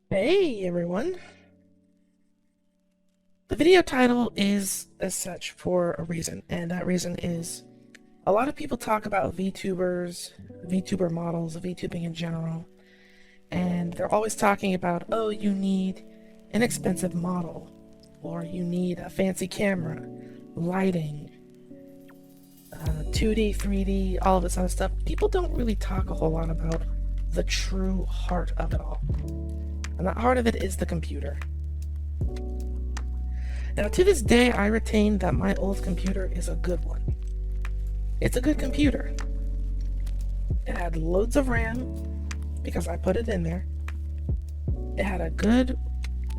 Hey everyone! The video title is as such for a reason, and that reason is a lot of people talk about VTubers, VTuber models, VTubing in general, and they're always talking about, oh, you need an expensive model, or you need a fancy camera, lighting, 2D, 3D, all of this other stuff. People don't really talk a whole lot about the true heart of it all. And the heart of it is the computer. Now, to this day, I retain that my old computer is a good one. It's a good computer. It had loads of RAM because I put it in there. It had a good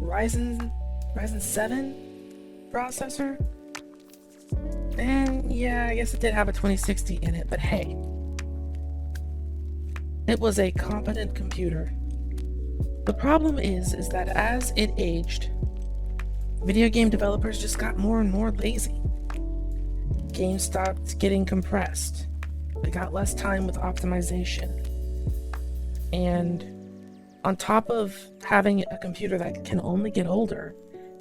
Ryzen 7 processor. And yeah, I guess it did have a 2060 in it, but hey, it was a competent computer. The problem is that as it aged, video game developers just got more and more lazy. Games stopped getting compressed. They got less time with optimization. And on top of having a computer that can only get older,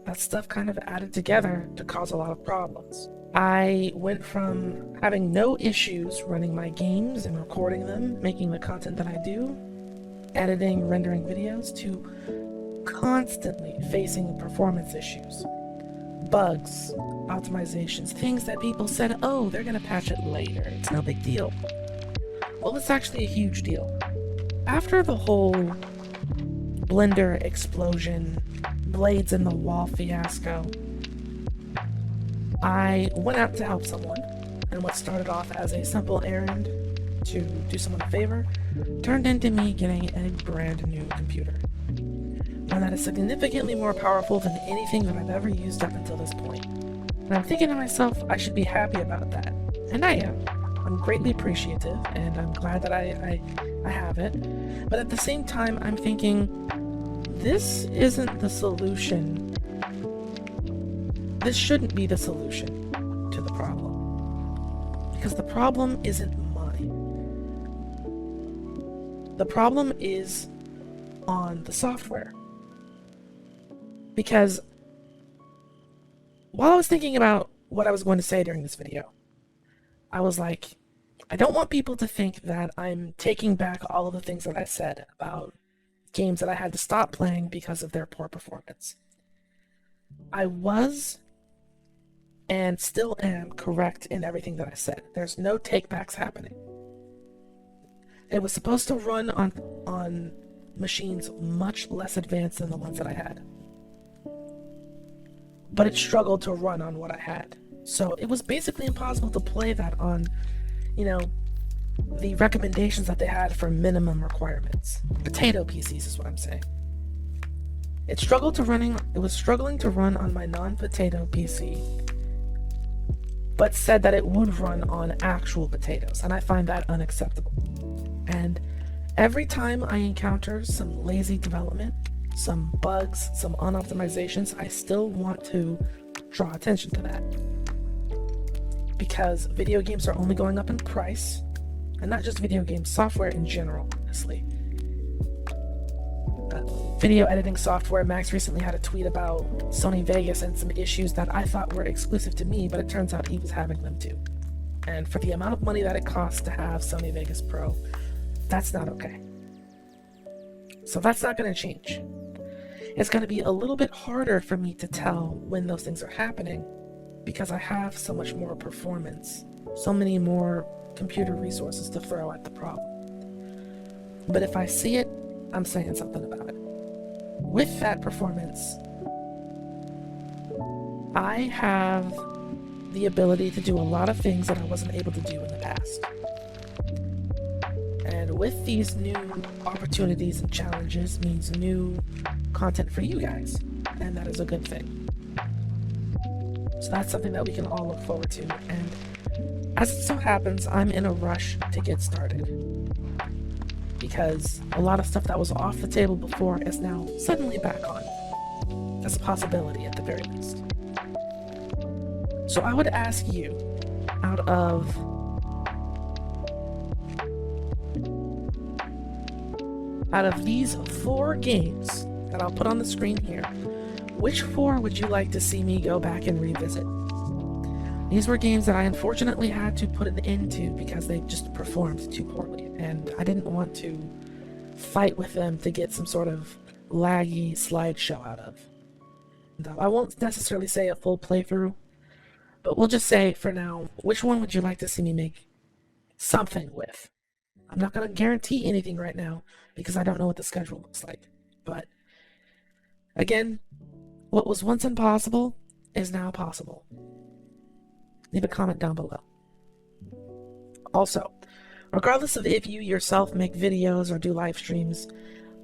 that stuff kind of added together to cause a lot of problems. I went from having no issues running my games and recording them, making the content that I do, editing, rendering videos, to constantly facing performance issues, bugs, optimizations, things that people said, oh, they're gonna patch it later, it's no big deal. Well, it's actually a huge deal. After the whole Blender explosion, blades in the wall fiasco, I went out to help someone, and what started off as a simple errand to do someone a favor turned into me getting a brand new computer. One that is significantly more powerful than anything that I've ever used up until this point. And I'm thinking to myself, I should be happy about that. And I am. I'm greatly appreciative, and I'm glad that I have it. But at the same time, I'm thinking, this isn't the solution. This shouldn't be the solution to the problem. Because the problem isn't mine. The problem is on the software. Because while I was thinking about what I was going to say during this video, I was like, I don't want people to think that I'm taking back all of the things that I said about games that I had to stop playing because of their poor performance. I was and still am correct in everything that I said. There's no takebacks happening. It was supposed to run on machines much less advanced than the ones that I had. But it struggled to run on what I had. So it was basically impossible to play that on, the recommendations that they had for minimum requirements. Potato PCs is what I'm saying. It was struggling to run on my non-potato PC, but said that it would run on actual potatoes, and I find that unacceptable. And every time I encounter some lazy development, some bugs, some unoptimizations, I still want to draw attention to that. Because video games are only going up in price, and not just video games, software in general, honestly. Video editing software, Max recently had a tweet about Sony Vegas and some issues that I thought were exclusive to me, but it turns out he was having them too. And for the amount of money that it costs to have Sony Vegas Pro, that's not okay. So that's not going to change. It's going to be a little bit harder for me to tell when those things are happening because I have so much more performance, so many more computer resources to throw at the problem. But if I see it, I'm saying something about it. With that performance, I have the ability to do a lot of things that I wasn't able to do in the past. And with these new opportunities and challenges means new content for you guys, and that is a good thing. So that's something that we can all look forward to, and as it so happens, I'm in a rush to get started. Because a lot of stuff that was off the table before is now suddenly back on. As a possibility at the very least. So I would ask you, out of these 4 games that I'll put on the screen here, which 4 would you like to see me go back and revisit? These were games that I unfortunately had to put an end to because they just performed too poorly, and I didn't want to fight with them to get some sort of laggy slideshow out of. I won't necessarily say a full playthrough, but we'll just say for now, which one would you like to see me make something with? I'm not going to guarantee anything right now because I don't know what the schedule looks like. But again, what was once impossible is now possible. Leave a comment down below. Also, regardless of if you yourself make videos or do live streams,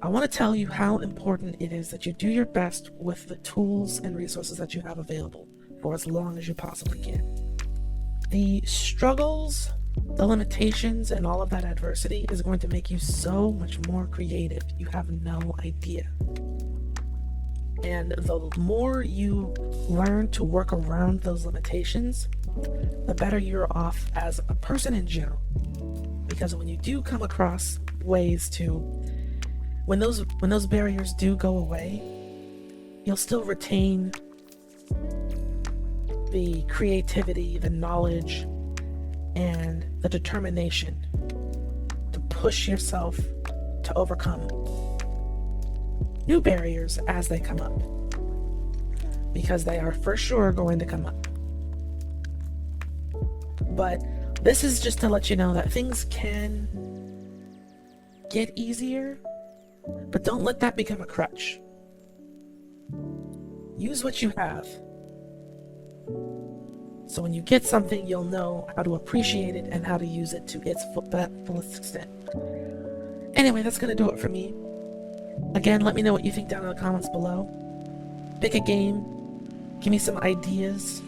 I want to tell you how important it is that you do your best with the tools and resources that you have available for as long as you possibly can. The struggles, the limitations, and all of that adversity is going to make you so much more creative. You have no idea. And the more you learn to work around those limitations, the better you're off as a person in general. Because when you do come across ways to, when those barriers do go away, you'll still retain the creativity, the knowledge, and the determination to push yourself to overcome new barriers as they come up. Because they are for sure going to come up. But this is just to let you know that things can get easier, but don't let that become a crutch. Use what you have. So when you get something, you'll know how to appreciate it and how to use it to its fullest extent. Anyway, that's going to do it for me. Again, let me know what you think down in the comments below. Pick a game. Give me some ideas.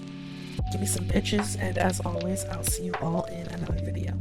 Give me some pitches. And as always, I'll see you all in another video.